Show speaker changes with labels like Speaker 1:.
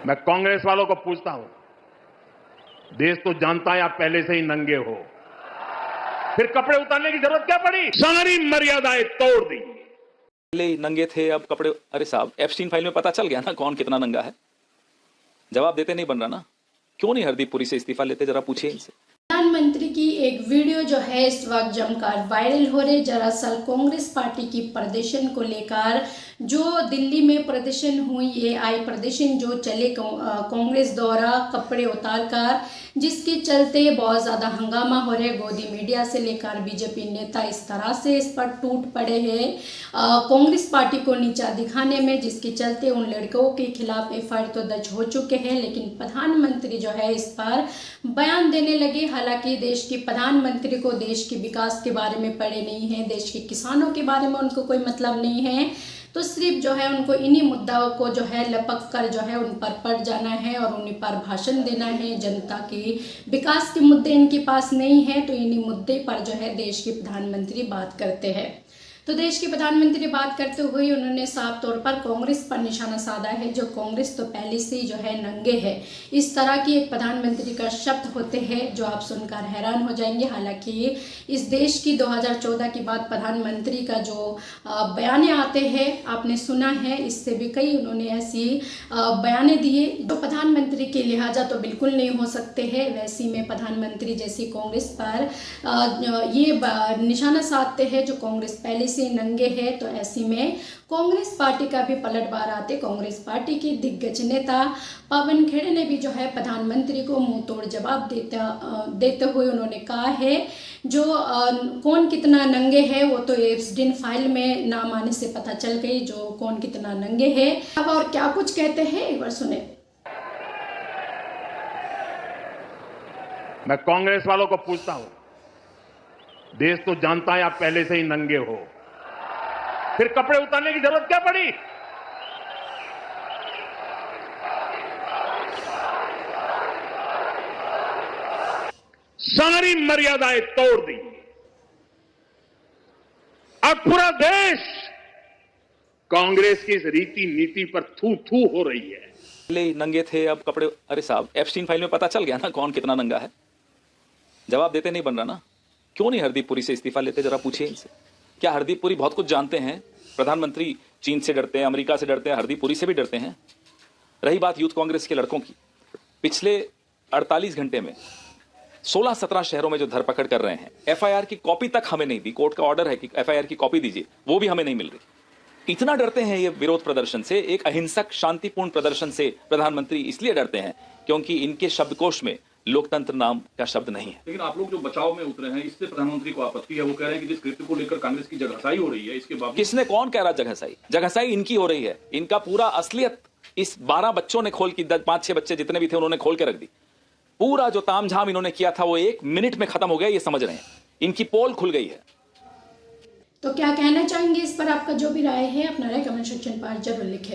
Speaker 1: मैं कांग्रेस वालों को पूछता हूं, देश तो जानता है आप पहले से ही नंगे हो, फिर कपड़े उतारने की जरूरत क्या पड़ी? सारी मर्यादाएं तोड़ दी।
Speaker 2: पहले नंगे थे, अब कपड़े। अरे साहब, एप्स्टीन फाइल में पता चल गया ना कौन कितना नंगा है। जवाब देते नहीं बन रहा ना। क्यों नहीं हरदीप पुरी से इस्तीफा लेते, जरा पूछिए इनसे।
Speaker 3: प्रधानमंत्री की एक वीडियो जो है इस वक्त जमकर वायरल हो रही। दरअसल कांग्रेस पार्टी की प्रदर्शन को लेकर जो दिल्ली में प्रदर्शन हुई, ये आई प्रदर्शन जो चले कांग्रेस द्वारा कपड़े उतारकर, जिसके चलते बहुत ज़्यादा हंगामा हो रहे। गोदी मीडिया से लेकर बीजेपी नेता इस तरह से इस पर टूट पड़े हैं कांग्रेस पार्टी को नीचा दिखाने में, जिसके चलते उन लड़कों के खिलाफ एफआईआर तो दर्ज हो चुके हैं, लेकिन प्रधानमंत्री जो है इस पर बयान देने लगे। हालांकि देश के प्रधानमंत्री को देश के विकास के बारे में पढ़े नहीं है, देश के किसानों के बारे में उनको कोई मतलब नहीं है, तो सिर्फ जो है उनको इन्हीं मुद्दाओं को जो है लपक कर जो है उन पर पड़ जाना है और उन्हीं पर भाषण देना है। जनता के विकास के मुद्दे इनके पास नहीं है, तो इन्हीं मुद्दे पर जो है देश के प्रधानमंत्री बात करते हैं। तो देश के प्रधानमंत्री बात करते हुए उन्होंने साफ तौर पर कांग्रेस पर निशाना साधा है, जो कांग्रेस तो पहले से जो है नंगे है। इस तरह की एक प्रधानमंत्री का शब्द होते हैं जो आप सुनकर हैरान हो जाएंगे। हालांकि इस देश की 2014 के बाद प्रधानमंत्री का जो बयान आते हैं आपने सुना है, इससे भी कई उन्होंने ऐसी बयान दिए जो प्रधानमंत्री के लिहाजा तो बिल्कुल नहीं हो सकते हैं। वैसी में प्रधानमंत्री जैसी कांग्रेस पर ये निशाना साधते हैं जो कांग्रेस पहले से नंगे है। तो ऐसी में कांग्रेस पार्टी का भी पलटवार आते कांग्रेस पार्टी के दिग्गज नेता पवन खेड़े ने भी जो है प्रधानमंत्री को मुंह तोड़ जवाब देते हुए उन्होंने कहा है जो कौन कितना नंगे है वो तो एप्स्टीन फाइल में नाम आने से पता चल गई, जो कौन कितना नंगे है। अब और क्या कुछ कहते हैं एक बार सुने।
Speaker 1: मैं कांग्रेस वालों को पूछता हूं, देश तो जानता है आप पहले से ही नंगे हो, फिर कपड़े उतारने की जरूरत क्या पड़ी? सारी मर्यादाएं तोड़ दी। अब पूरा देश कांग्रेस की इस रीति नीति पर थू थू हो रही है।
Speaker 2: पहले नंगे थे, अब कपड़े। अरे साहब, एप्स्टीन फाइल में पता चल गया ना कौन कितना नंगा है। जवाब देते नहीं बन रहा ना। क्यों नहीं हरदीप पुरी से इस्तीफा लेते, जरा पूछिए इनसे। क्या हरदीप पुरी बहुत कुछ जानते हैं? प्रधानमंत्री चीन से डरते हैं, अमेरिका से डरते हैं, हरदीप पुरी से भी डरते हैं। रही बात यूथ कांग्रेस के लड़कों की, पिछले 48 घंटे में 16-17 शहरों में जो धरपकड़ कर रहे हैं, एफआईआर की कॉपी तक हमें नहीं दी। कोर्ट का ऑर्डर है कि एफआईआर की कॉपी दीजिए, वो भी हमें नहीं मिल रही। इतना डरते हैं ये विरोध प्रदर्शन से, एक अहिंसक शांतिपूर्ण प्रदर्शन से प्रधानमंत्री इसलिए डरते हैं क्योंकि इनके शब्दकोश में लोकतंत्र नाम का शब्द नहीं है।
Speaker 4: लेकिन आप लोग जो बचाव में उतरे हैं, इससे प्रधानमंत्री को आपत्ति है। वो कह रहे हैं कि जिस कृत्य को लेकर कांग्रेस की जगहसाई हो रही है, इसके बावजूद
Speaker 2: किसने, कौन कह रहा जगहसाई? जगहसाई इनकी हो रही है। इनका पूरा असलियत इस 12 बच्चों ने खोल की, 5-6 बच्चे जितने भी थे उन्होंने खोल के रख दी। पूरा जो तामझाम इन्होंने किया था वो 1 मिनट में खत्म हो गया, ये समझ रहे हैं। इनकी पोल खुल गई है।
Speaker 3: तो क्या कहना चाहेंगे इस पर? आपका जो भी राय है अपना राय कमेंट सेक्शन पर जरूर लिखें।